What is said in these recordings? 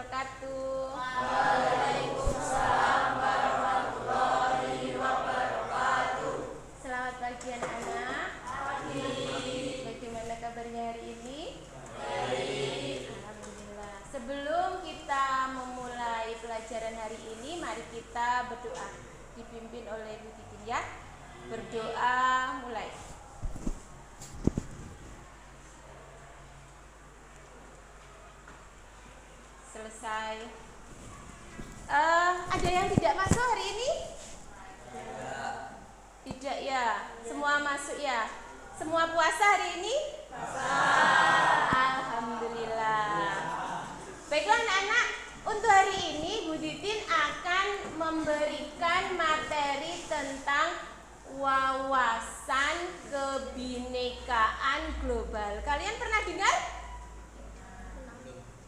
wabarakatuh. Waalaikumsalam warahmatullahi wabarakatuh. Selamat pagi anak-anak. Pagi. Bagaimana kabarnya hari ini? Baik. Alhamdulillah. Sebelum kita memulai pelajaran hari ini, mari kita berdoa. Dipimpin oleh Bu Titin ya. Berdoa mulai. Selesai. Ada yang tidak masuk hari ini? Tidak ya. Semua masuk ya. Semua puasa hari ini? Alhamdulillah. Baiklah anak-anak, untuk hari ini Bu Titin akan memberikan materi tentang wawasan kebinekaan global. Kalian pernah dengar?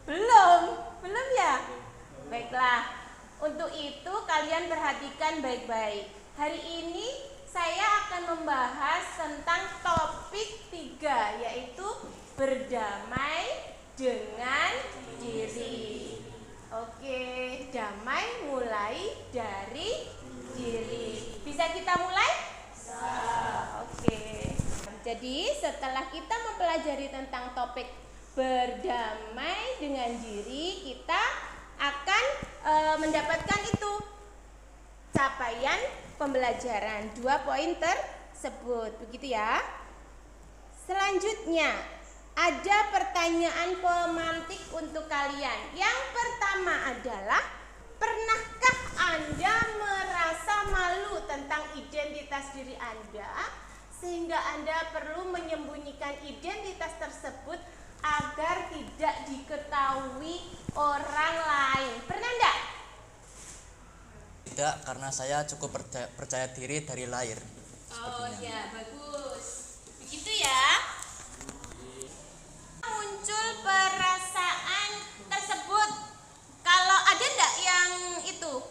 Belum ya? Baiklah, untuk itu kalian perhatikan baik-baik. Hari ini saya akan membahas tentang topik 3, yaitu berdamai dengan diri. Oke, damai mulai dari diri. Bisa kita mulai? Oke. Jadi setelah kita mempelajari tentang topik berdamai dengan diri, kita akan mendapatkan itu capaian pembelajaran 2 poin tersebut, begitu ya. Selanjutnya ada pertanyaan pemantik untuk kalian. Yang pertama adalah, pernahkah Anda merasa malu tentang identitas diri Anda sehingga Anda perlu menyembunyikan identitas tersebut agar tidak diketahui orang lain? Pernah enggak? Tidak, karena saya cukup percaya diri dari lahir. Oh ya, bagus. Begitu ya. Muncul perasaan tersebut. Kalau ada enggak yang itu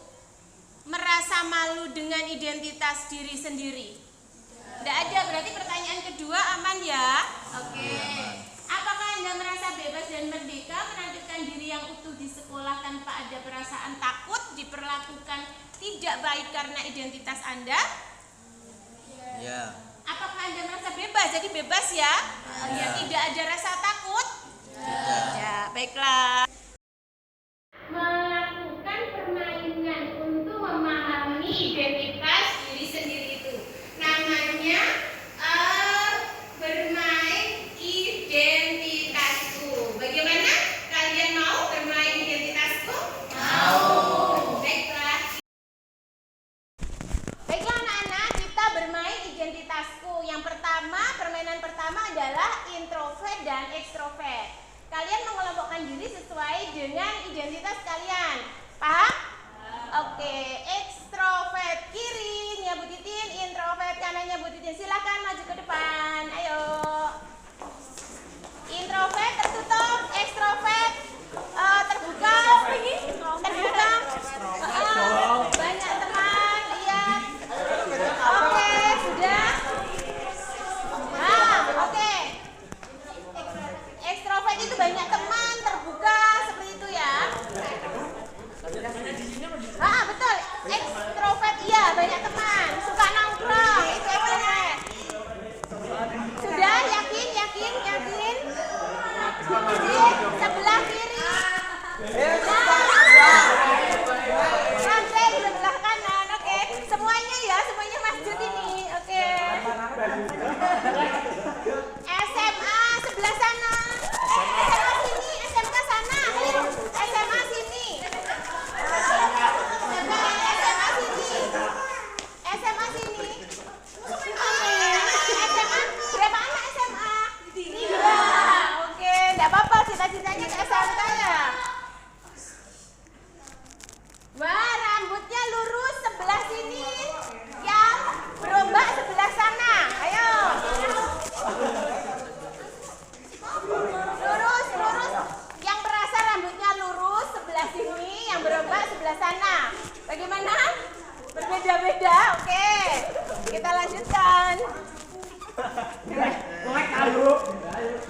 merasa malu dengan identitas diri sendiri? Tidak ada, berarti pertanyaan kedua aman ya? Oke. Apakah Anda merasa bebas dan merdeka menampilkan diri yang utuh di sekolah tanpa ada perasaan takut diperlakukan tidak baik karena identitas Anda? Ya. Apakah Anda merasa bebas? Jadi bebas ya? Ya, tidak ada rasa takut? Ya, baiklah. Melakukan permainan untuk memahami identitas diri sendiri itu namanya bermain identitasku. Bagaimana? Kalian mau bermain identitasku? Mau. Baiklah. Baiklah anak-anak, kita bermain identitasku. Yang pertama, permainan pertama adalah introvert dan ekstrovert. Kalian mengelompokkan diri sesuai dengan identitas kalian. Paham? Oke, ekstrovert kirinya Bu Titin, introvert kanannya Bu Titin. Silakan maju ke depan. Ayo. Introvert tertutup, ekstrovert terbuka. Terbuka. Banyak teman, lihat. Oke, sudah. Oke. Ekstrovert itu banyak teman, terbuka, seperti itu ya. Betul. Ekstrovert iya, banyak teman, suka nongkrong, itu ekstrovert. Sudah, yakin? Sebelah kiri. Sampai di sebelah kanan, oke. Semuanya ya, semuanya masjid ini, oke. SMA sebelah sana. SMA sini, SMK sana. SMA sini. SMA sini. SMA berapa anak SMA? 3. Oke, enggak apa-apa, cita-citanya ke SMK ya. Wah, rambutnya lurus sebelah sini. Yang berombak sebelah sana. Ayo. Lurus. Yang merasa rambutnya lurus sebelah sini, yang berombak sebelah sana. Bagaimana? Berbeda-beda. Oke. Kita lanjutkan.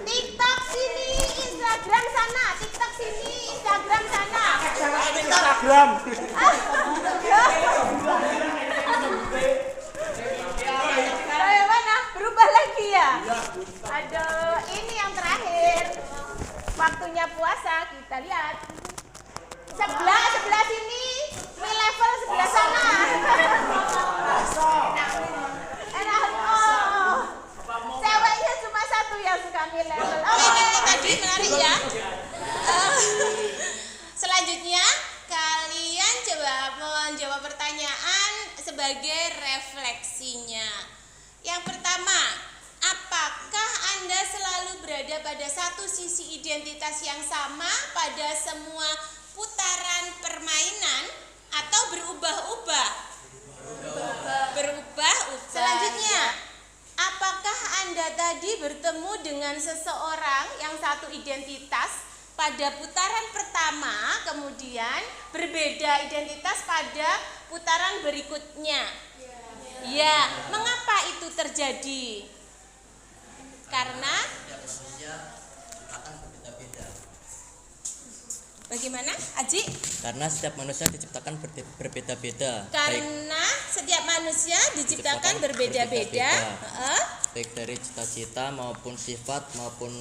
TikTok sini, Instagram sana. TikTok sini, Instagram sana. Instagram. Bagaimana? Berubah lagi ya? Aduh, ini yang terakhir. Waktunya puasa, kita lihat. Sebelah sini, mi level sebelah sana. Enak. Oh. Ceweknya cuma satu yang suka mi level. Oke, tadi menarik ya. Selanjutnya, kalian coba menjawab pertanyaan sebagai refleksinya. Yang pertama, apakah Anda selalu berada pada satu sisi identitas yang sama pada semua putaran permainan atau berubah-ubah? Berubah-ubah. Selanjutnya, apakah Anda tadi bertemu dengan seseorang yang satu identitas pada putaran pertama, kemudian berbeda identitas pada putaran berikutnya? Ya, mengapa itu terjadi? Karena manusia akan berbeda-beda. bagaimana, Aji? Karena setiap manusia diciptakan berbeda-beda. Karena setiap manusia diciptakan berbeda-beda. Baik dari cita-cita maupun sifat maupun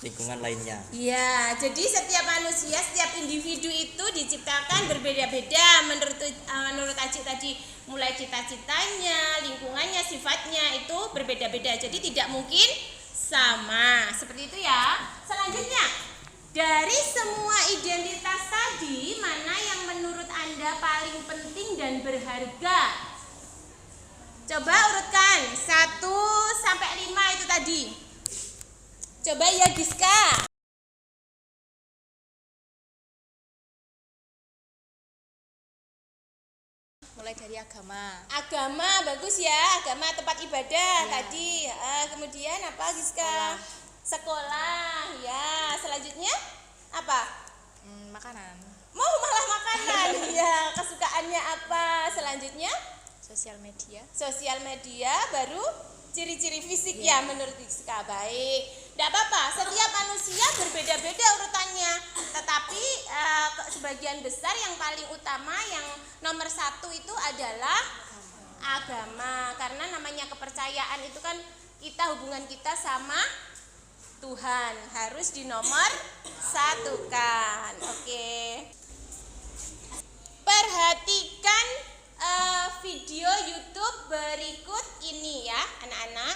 lingkungan lainnya. Ya, jadi setiap manusia, setiap individu itu diciptakan berbeda-beda menurut Aji tadi, mulai cita-citanya, lingkungannya, sifatnya itu berbeda-beda. Jadi tidak mungkin sama. Seperti itu ya. Selanjutnya, dari semua identitas tadi, mana yang menurut Anda paling penting dan berharga? Coba urutkan 1 sampai 5 itu tadi. Coba ya Giska. Mulai dari agama. Agama bagus ya, agama tempat ibadah tadi. Kemudian apa Giska? Sekolah. Ya, selanjutnya apa? Makanan. Mau malah makanan. Ya, kesukaannya apa? Selanjutnya Sosial media. sosial media, baru ciri-ciri fisik ya menurut Giska. Baik. Tidak apa-apa, setiap manusia berbeda-beda urutannya. Tetapi sebagian besar yang paling utama, yang nomor 1 itu adalah agama. Karena namanya kepercayaan itu kan hubungan kita sama Tuhan harus dinomor 1-kan. Oke. Perhatikan video YouTube berikut ini ya, anak-anak.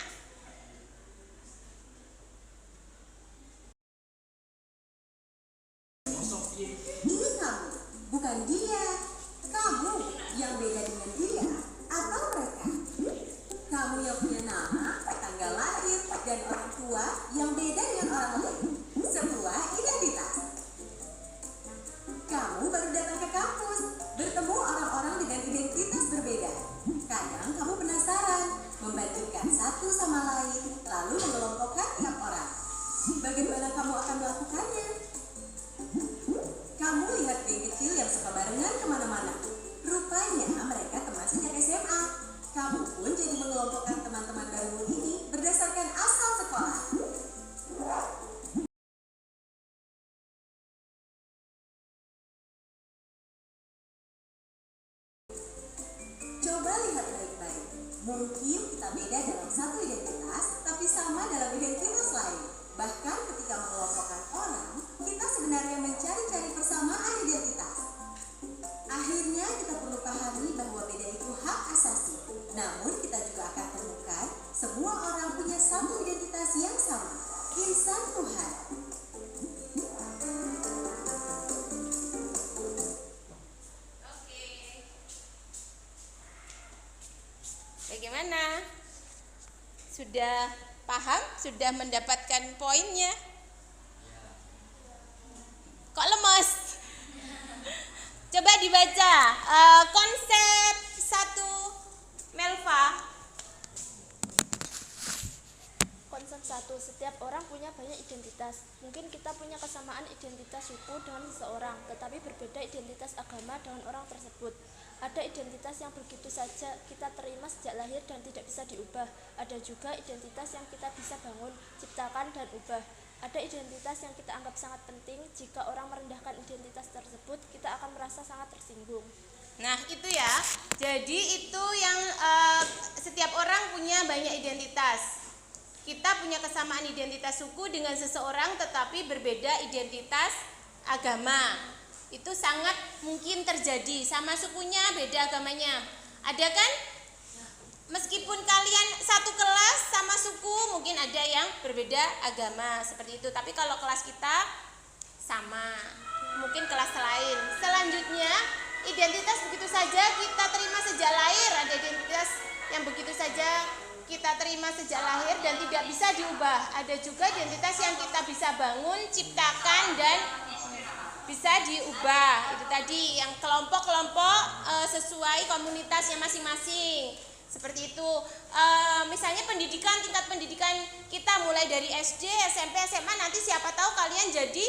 Ini kamu, bukan dia. Kamu yang beda dengan dia atau mereka. Kamu yang punya nama, tanggal lahir, dan orang tua yang beda dengan orang lain. Sebuah identitas. Kamu baru datang ke kampus, bertemu orang-orang dengan identitas berbeda. Kadang kamu penasaran, membandingkan satu sama lain, lalu mengelompokkan tiap orang. Bagaimana kamu akan melakukannya? Kamu lihat geng kecil yang suka barengan kemana-mana. Rupanya mereka teman sejak SMA. Kamu pun jadi mengelompokkan teman-teman baru ini berdasarkan asal sekolah. Coba lihat baik-baik. Mungkin kita beda dalam satu identitas, tapi sama dalam identitas lain. Bahkan ketika mengelompokkan orang, kita sebenarnya mencari-cari persamaan identitas. Akhirnya kita perlu pahami bahwa beda itu hak asasi. Namun kita juga akan temukan semua orang punya satu identitas yang sama, insan Tuhan. Bagaimana? Sudah paham? Sudah mendapatkan poinnya? Kok lemes? Coba dibaca konsep 1 Melva. Konsep 1, setiap orang punya banyak identitas. Mungkin kita punya kesamaan identitas suku dengan seseorang, tetapi berbeda identitas agama dengan orang tersebut. Ada identitas yang begitu saja kita terima sejak lahir dan tidak bisa diubah. Ada juga identitas yang kita bisa bangun, ciptakan, dan ubah. Ada identitas yang kita anggap sangat penting. Jika orang merendahkan identitas tersebut, kita akan merasa sangat tersinggung. Nah itu ya, jadi itu yang setiap orang punya banyak identitas. Kita punya kesamaan identitas suku dengan seseorang tetapi berbeda identitas agama. Itu sangat mungkin terjadi, sama sukunya beda agamanya. Ada kan? Meskipun kalian satu kelas sama suku, mungkin ada yang berbeda agama seperti itu. Tapi kalau kelas kita sama, mungkin kelas lain. Selanjutnya, identitas begitu saja kita terima sejak lahir. Ada identitas yang begitu saja kita terima sejak lahir dan tidak bisa diubah. Ada juga identitas yang kita bisa bangun, ciptakan dan bisa diubah. Itu tadi yang kelompok-kelompok sesuai komunitasnya masing-masing. Seperti itu. Misalnya pendidikan, tingkat pendidikan kita mulai dari SD, SMP, SMA, nanti siapa tahu kalian jadi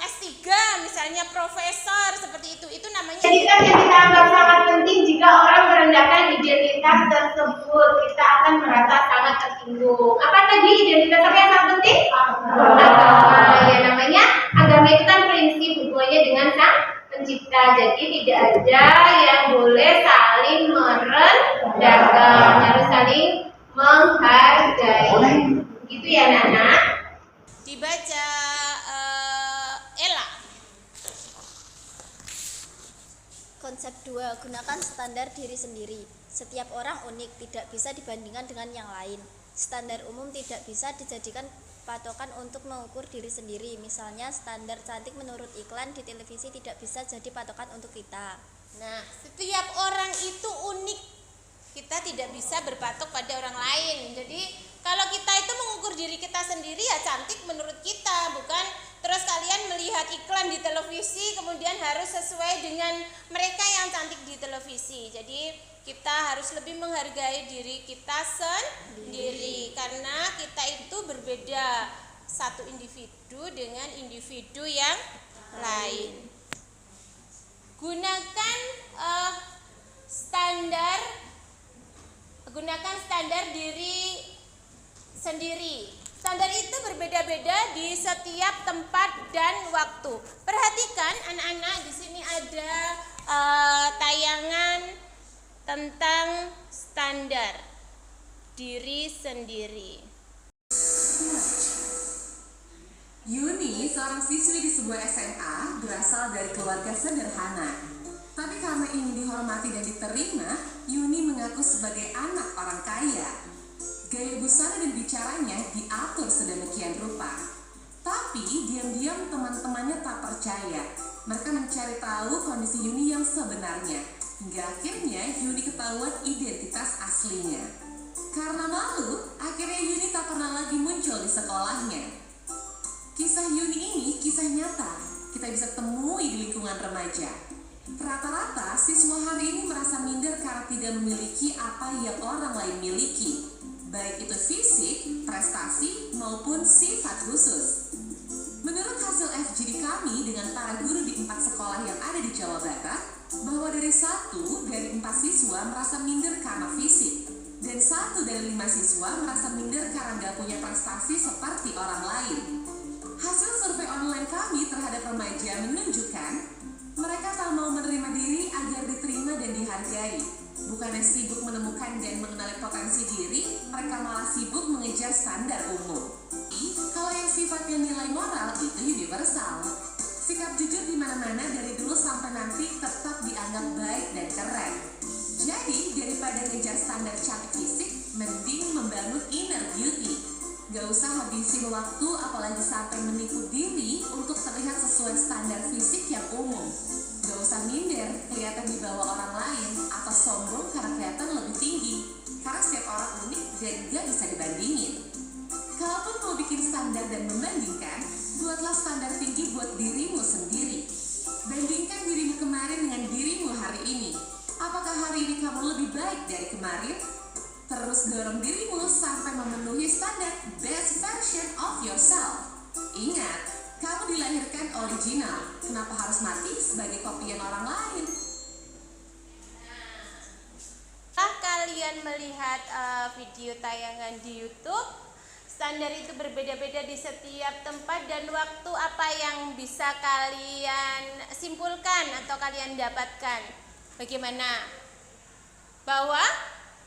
S3 misalnya profesor seperti itu. Itu namanya Identitas yang kita anggap sangat penting. Jika orang merendahkan identitas tersebut, kita akan merasa sangat tersinggung. Apa tadi identitas apa yang sangat penting? Agama. Ya namanya agama itu kan prinsip hubungannya dengan Sang Pencipta. Jadi tidak ada yang boleh saling merendahkan, harus saling menghargai. Gitu ya Nana. dibaca Ella. Konsep 2, gunakan standar diri sendiri. Setiap orang unik, tidak bisa dibandingkan dengan yang lain. Standar umum tidak bisa dijadikan patokan untuk mengukur diri sendiri. Misalnya, standar cantik menurut iklan di televisi tidak bisa jadi patokan untuk kita. Nah, setiap orang itu unik. Kita tidak bisa berpatok pada orang lain. Jadi, kalau kita itu mengukur diri kita sendiri ya cantik menurut kita, bukan terus kalian melihat iklan di televisi kemudian harus sesuai dengan mereka yang cantik di televisi. Jadi, kita harus lebih menghargai diri kita sendiri karena kita itu berbeda, satu individu dengan individu yang lain. Gunakan standar diri sendiri. Standar itu berbeda-beda di setiap tempat dan waktu. Perhatikan anak-anak, di sini ada tayangan tentang standar diri sendiri. Yuni, seorang siswi di sebuah SMA, berasal dari keluarga sederhana. Tapi karena ingin dihormati dan diterima, Yuni mengaku sebagai anak orang kaya. Gaya busana dan bicaranya diatur sedemikian rupa. Tapi diam-diam teman-temannya tak percaya. Mereka mencari tahu kondisi Yuni yang sebenarnya. Hingga akhirnya Yuni ketahuan identitas aslinya. Karena malu, akhirnya Yuni tak pernah lagi muncul di sekolahnya. Kisah Yuni ini kisah nyata. Kita bisa temui di lingkungan remaja. Rata-rata siswa hari ini merasa minder karena tidak memiliki apa yang orang lain miliki, baik itu fisik, prestasi, maupun sifat khusus. Menurut hasil FGD kami dengan para guru di 4 sekolah yang ada di Jawa Barat, bahwa dari 1 dari 4 siswa merasa minder karena fisik, dan 1 dari 5 siswa merasa minder karena gak punya prestasi seperti orang lain. Hasil survei online kami terhadap remaja menunjukkan mereka tak mau menerima diri agar diterima dan dihargai. Bukannya sibuk menemukan dan mengenali potensi diri, mereka malah sibuk mengejar standar umum. Kalau yang sifatnya nilai moral itu universal. Sikap jujur di mana-mana dari dulu sampai nanti tetap dianggap baik dan keren. Jadi daripada ngejar standar cantik fisik, mending membangun inner beauty. Gak usah habisin waktu apalagi sampai menipu diri untuk terlihat sesuai standar fisik yang umum. Gak usah minder kelihatan di bawah orang lain atau sombong karena kelihatan lebih tinggi. Karena setiap orang unik dan gak bisa dibandingin. Kalaupun mau bikin standar dan membandingkan, buatlah standar tinggi buat dirimu sendiri. Bandingkan dirimu kemarin dengan dirimu hari ini. Apakah hari ini kamu lebih baik dari kemarin? Terus dorong dirimu sampai memenuhi standar best version of yourself. Ingat, kamu dilahirkan original. Kenapa harus mati sebagai kopian orang lain? Setelah kalian melihat video tayangan di YouTube, Standar itu berbeda-beda di setiap tempat dan waktu. Apa yang bisa kalian simpulkan atau kalian dapatkan? Bagaimana? Bahwa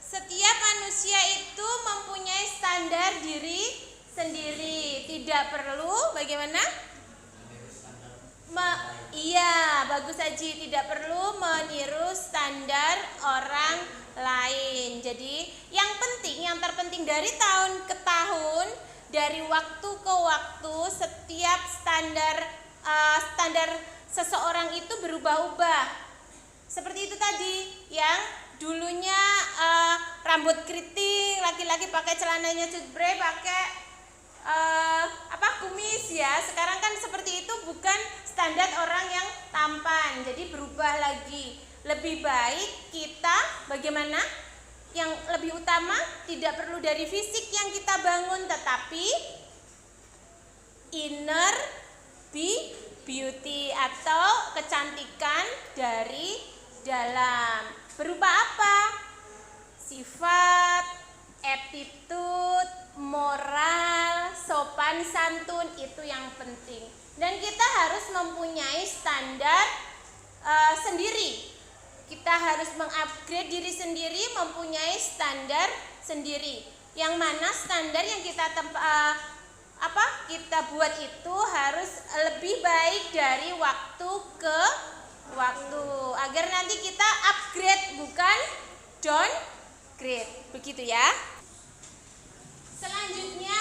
setiap manusia itu mempunyai standar diri sendiri. Tidak perlu bagaimana? Iya, bagus Aji. Tidak perlu meniru standar orang lain. Jadi yang terpenting dari tahun ke tahun, dari waktu ke waktu, setiap standar seseorang itu berubah-ubah. Seperti itu tadi, yang dulunya rambut keriting, laki-laki pakai celananya cutbre, pakai kumis ya. Sekarang kan seperti itu bukan standar orang yang tampan. Jadi berubah lagi. Lebih baik kita bagaimana? Yang lebih utama tidak perlu dari fisik yang kita bangun, tetapi inner beauty atau kecantikan dari dalam. Berupa apa? Sifat, attitude, moral, sopan santun, itu yang penting. Dan kita harus mempunyai standar sendiri. Kita harus mengupgrade diri sendiri, mempunyai standar sendiri. Yang mana standar yang kita buat itu harus lebih baik dari waktu ke waktu, agar nanti kita upgrade bukan downgrade. Begitu ya. Selanjutnya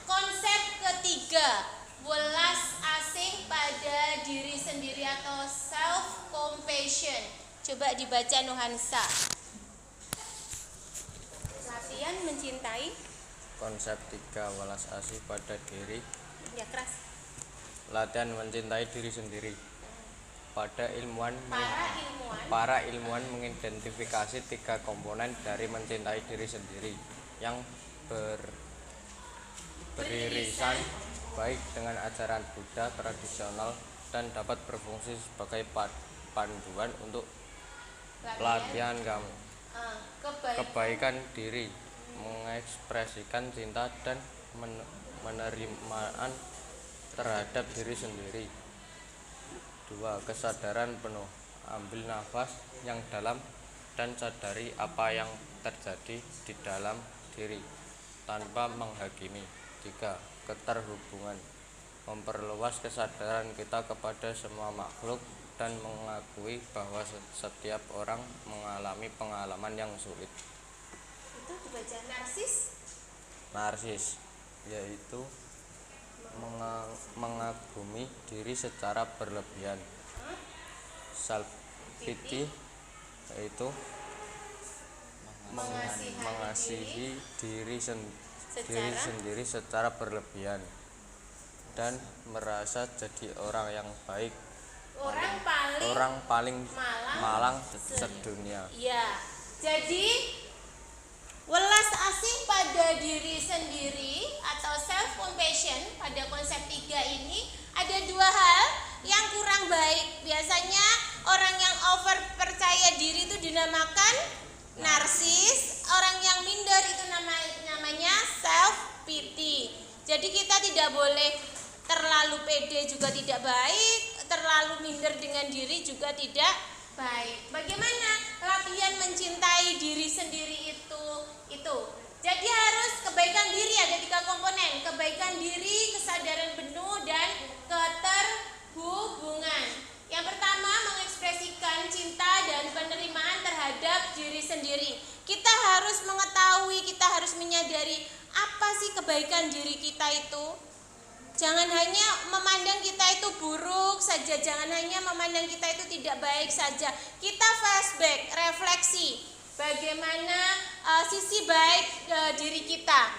konsep ketiga, welas asih pada diri sendiri atau self compassion. Coba dibaca Nuhansa. Latihan mencintai. Konsep 3, welas asih pada diri. Ya keras. Latihan mencintai diri sendiri. Para ilmuwan mengidentifikasi 3 komponen dari mencintai diri sendiri yang beririsan baik dengan ajaran Buddha tradisional dan dapat berfungsi sebagai panduan untuk latihan kamu. Kebaikan diri, mengekspresikan cinta dan penerimaan terhadap diri sendiri. 2. Kesadaran penuh, ambil nafas yang dalam dan sadari apa yang terjadi di dalam diri tanpa menghakimi. 3. Keterhubungan, memperluas kesadaran kita kepada semua makhluk dan mengakui bahwa setiap orang mengalami pengalaman yang sulit. Itu dibaca Narsis yaitu mengagumi diri secara berlebihan. Self pity yaitu mengasihi diri sendiri secara berlebihan dan merasa jadi orang yang baik, orang paling malang sedunia. Ya, jadi welas asih pada diri sendiri atau self compassion pada konsep 3 ini ada 2 hal yang kurang baik. Biasanya orang yang over percaya diri itu dinamakan narsis, orang yang minder itu namanya self pity. Jadi kita tidak boleh terlalu pede juga tidak baik, terlalu minder dengan diri juga tidak baik. Bagaimana latihan mencintai diri sendiri itu? Jadi harus kebaikan diri, ada 3 komponen: kebaikan diri, kesadaran penuh, dan keterhubungan. Yang pertama, mengekspresikan cinta dan penerimaan terhadap diri sendiri. Kita harus mengetahui, kita harus menyadari apa sih kebaikan diri kita itu. Jangan hanya memandang kita itu buruk saja, jangan hanya memandang kita itu tidak baik saja. Kita flashback, refleksi, bagaimana sisi baik diri kita.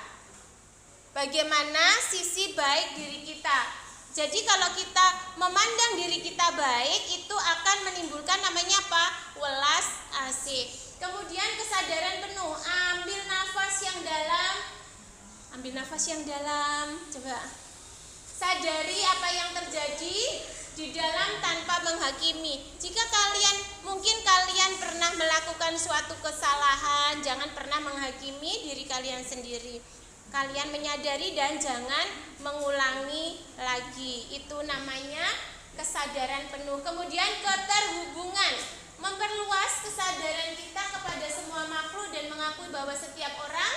Bagaimana sisi baik diri kita. Jadi kalau kita memandang diri kita baik, itu akan menimbulkan namanya apa? Welas asih. Kemudian kesadaran penuh, ambil nafas yang dalam. Coba sadari apa yang terjadi di dalam tanpa menghakimi. Jika mungkin kalian pernah melakukan suatu kesalahan, jangan pernah menghakimi diri kalian sendiri. Kalian menyadari dan jangan mengulangi lagi. Itu namanya kesadaran penuh. Kemudian keterhubungan, memperluas kesadaran kita kepada semua makhluk dan mengakui bahwa setiap orang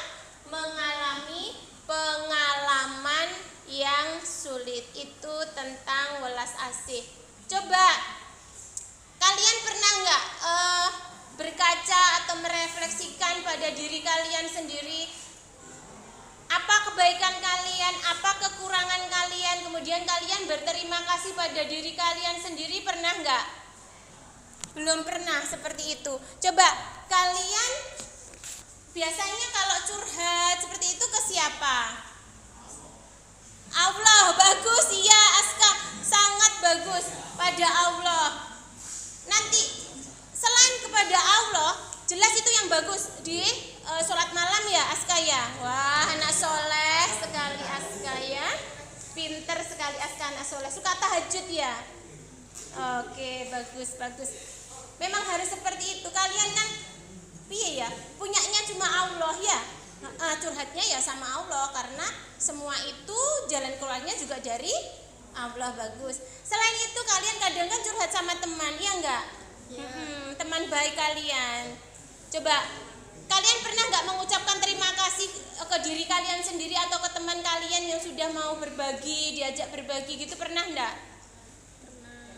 mengalami pengalaman yang sulit. Itu tentang welas asih. Coba kalian pernah nggak berkaca atau merefleksikan pada diri kalian sendiri? Apa kebaikan kalian, apa kekurangan kalian, kemudian kalian berterima kasih pada diri kalian sendiri, pernah nggak? Belum pernah seperti itu. Coba kalian biasanya kalau curhat seperti itu ke siapa? Allah. Bagus, iya Aska, sangat bagus, pada Allah. Nanti selain kepada Allah, jelas itu yang bagus di sholat malam ya Aska ya. Wah, anak soleh sekali Aska ya, pinter sekali Aska, anak soleh, suka tahajud ya. Oke, bagus. Memang harus seperti itu. Kalian kan piye ya, punyanya cuma Allah ya. Curhatnya ya sama Allah, karena semua itu jalan keluarnya juga dari Allah. Bagus. Selain itu kalian kadang kan curhat sama teman, ya enggak? Teman baik kalian. Coba kalian pernah nggak mengucapkan terima kasih ke diri kalian sendiri atau ke teman kalian yang sudah mau berbagi, diajak berbagi gitu, pernah enggak?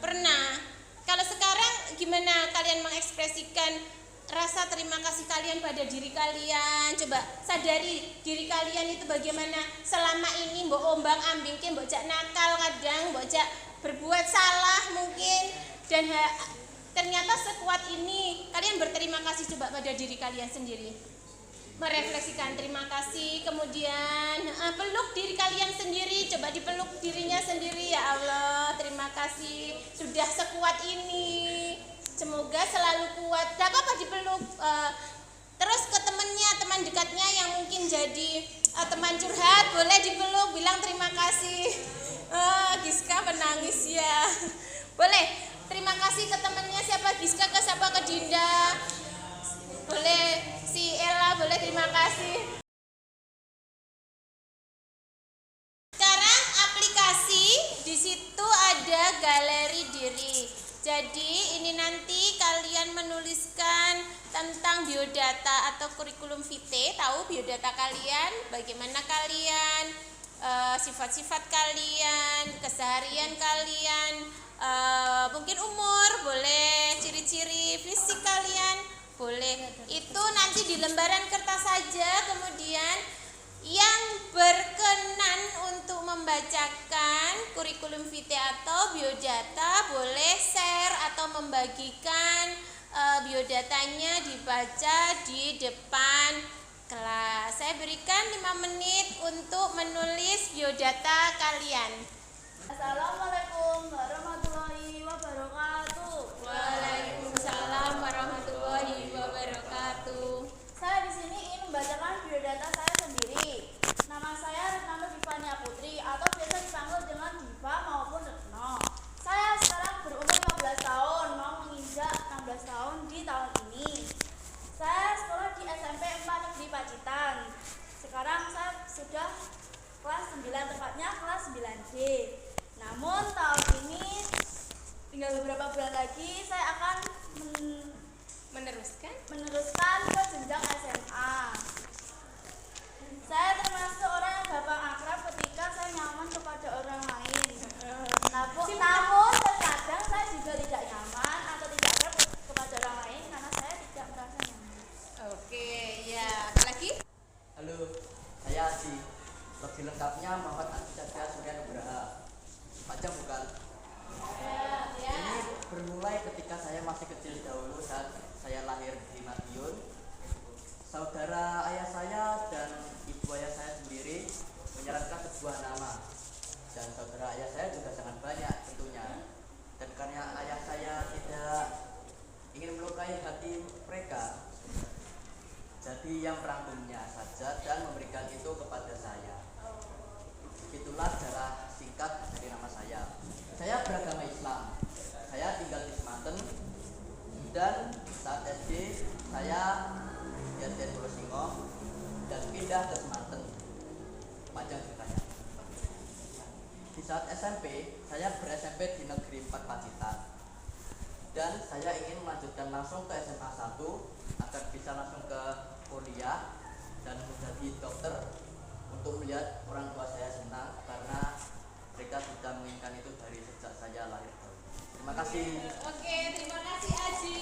Pernah. Kalau sekarang gimana kalian mengekspresikan rasa terima kasih kalian pada diri kalian? Coba sadari diri kalian itu bagaimana selama ini, mbok ombang ambingke, mbok jak nakal kadang, mbok jak berbuat salah mungkin, dan ternyata sekuat ini. Kalian berterima kasih coba pada diri kalian sendiri. Merefleksikan terima kasih, kemudian peluk diri kalian sendiri. Coba dipeluk dirinya sendiri. Ya Allah, terima kasih sudah sekuat ini. Semoga selalu kuat. Gak apa-apa dipeluk. Terus ke temannya, teman dekatnya yang mungkin jadi teman curhat, boleh dipeluk, bilang terima kasih. Giska menangis ya. Boleh. Terima kasih ke temannya, siapa Giska, ke siapa, ke Dinda. Boleh si Ella, boleh terima kasih. Sekarang aplikasi, di situ ada galeri diri. Jadi ini nanti kalian menuliskan tentang biodata atau kurikulum vitae, tahu biodata kalian, bagaimana kalian, sifat-sifat kalian, keseharian kalian, mungkin umur, boleh ciri-ciri fisik kalian, boleh. Itu nanti di lembaran kertas saja. Kemudian yang berkenan untuk membacakan kurikulum vitae atau biodata boleh share atau membagikan biodatanya, dibaca di depan kelas. Saya berikan 5 menit untuk menulis biodata kalian. Assalamualaikum warahmatullahi wabarakatuh. Waalaikumsalam warahmatullahi wabarakatuh. Saya di sini ingin membacakan biodata saya sendiri. Nama saya Retno Divania Putri atau biasa dipanggil dengan Diva maupun Retno. Saya sekarang berumur 15 tahun, mau menginjak 16 tahun di tahun ini. Saya sekolah di SMP 4 Negeri Pacitan. Sekarang saya sudah kelas 9, tepatnya kelas 9D. Namun tahun ini tinggal beberapa bulan lagi saya akan meneruskan ke jenjang SMA. Saya termasuk orang yang gampang akrab ketika saya nyaman kepada orang lain. Namun terkadang saya juga tidak nyaman atau tidak akrab kepada orang lain karena saya tidak merasa nyaman. Oke, ya, apa lagi? Halo, saya Adi. Lebih lengkapnya Muhammad Adi Satya Surya Nugraha. Panjang bukan? Ini bermulai ketika saya masih kecil dahulu saat saya lahir di Madiun. Saudara ayah saya dan ibu ayah saya sendiri menyarankan sebuah nama. Dan saudara ayah saya juga sangat banyak tentunya. Dan karena ayah saya tidak ingin melukai hati mereka, jadi yang merangkumnya saja dan memberikan itu kepada saya. Itulah sejarah singkat dari nama saya. Saya beragama Islam. Saya tinggal di Semanten. Dan saat SD saya di SD Pulau Singo dan pindah ke Semanten. SMP, saya ber-SMP di Negeri 4 Pacitan. Dan saya ingin melanjutkan langsung ke SMA 1 agar bisa langsung ke kuliah dan menjadi dokter, untuk melihat orang tua saya senang karena mereka sudah menginginkan itu dari sejak saya lahir. Terima kasih. Oke, terima kasih Aji.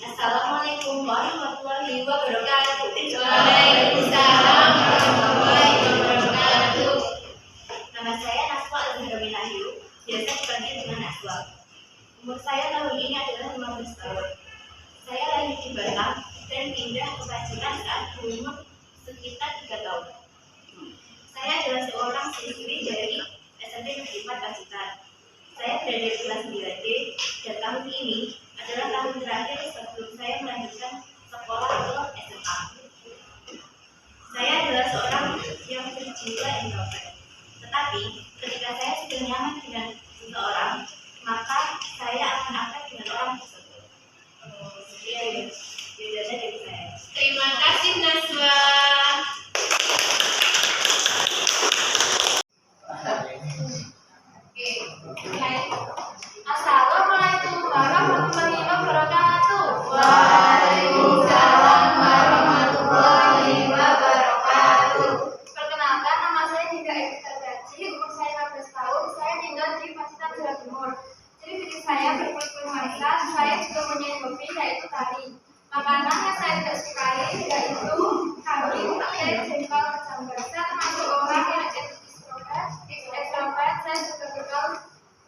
Assalamualaikum warahmatullahi wabarakatuh. Waalaikumsalam warahmatullahi wabarakatuh. Nama saya Naswa Al-Zahrawilahyu, biasa dipanggil dengan Naswa. Umur saya tahun ini adalah 15 tahun. Saya lahir di Batam dan pindah ke Pacitan saat berumur sekitar 3 tahun. Saya adalah seorang siswi dari SMP Negeri 4 Pacitan. Saya berada di kelas 9D dan tahun ini adalah tahun terakhir sebelum saya melanjutkan sekolah ke SMA. Saya adalah seorang yang berjiwa introvert. Tetapi ketika saya sudah nyaman dengan seseorang, maka saya akan akrab dengan orang tersebut. Sekian dari saya. Terima kasih Naswa. Assalamualaikum warahmatullahi wabarakatuh. Waalaikumsalam warahmatullahi wabarakatuh. Perkenalkan, nama saya Dinda Evita Gaji, umur saya 15 tahun, saya tinggal di Pacitan, Jawa Timur. Jadi fisik saya berkulit manisan, saya juga punya hobi yaitu tari. Makanan yang saya tidak sukai yaitu kambing, saya jengkol, jambar. Saya termasuk orang yang ekstrovert, saya juga kenal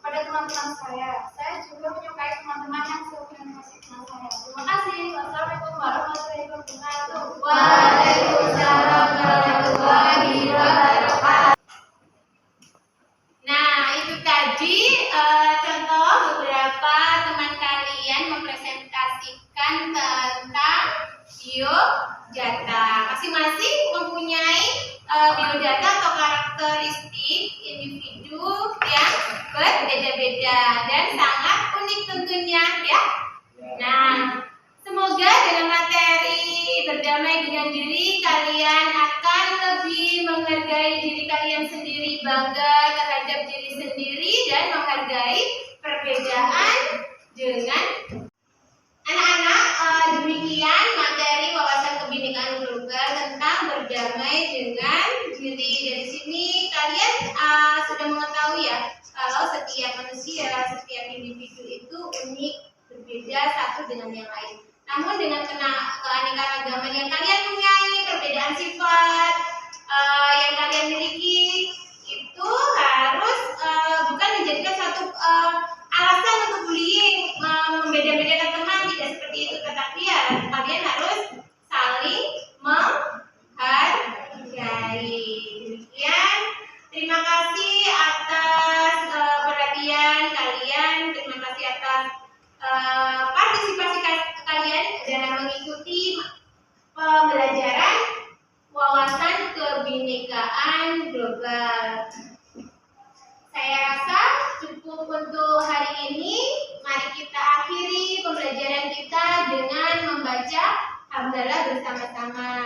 pada teman-teman saya. Saya juga menyukai teman-teman yang seusia dengan saya. Terima kasih. Wassalamualaikum warahmatullahi wabarakatuh. Waalaikumsalam warahmatullahi wabarakatuh. Nah, itu tadi contoh beberapa teman kalian mempresentasikan tentang biodata. Masing-masing mempunyai biodata atau karakteristik individu yang berbeda-beda dan sangat unik tentunya ya. Nah, semoga dengan materi berdamai dengan diri, kalian akan lebih menghargai diri kalian sendiri, bangga terhadap diri sendiri, dan menghargai perbedaan dengan anak-anak. Demikian materi wawasan kebinekaan global tentang berdamai dengan diri. Dari sini kalian sudah mengetahui ya, kalau setiap manusia, setiap individu itu unik, berbeda satu dengan yang lain. Namun dengan keanekaragaman yang kalian punyai, perbedaan sifat yang kalian miliki, itu harus bukan menjadikan satu alasan untuk bullying, membeda-bedakan teman, tidak seperti itu. Tetapi ya kalian harus saling menghargai. Demikian. Terima kasih atas perhatian kalian. Terima kasih atas partisipasi kalian dalam mengikuti pembelajaran wawasan kebinekaan global. Saya rasa cukup untuk hari ini. Mari kita akhiri pembelajaran kita dengan membaca hamdalah bersama-sama.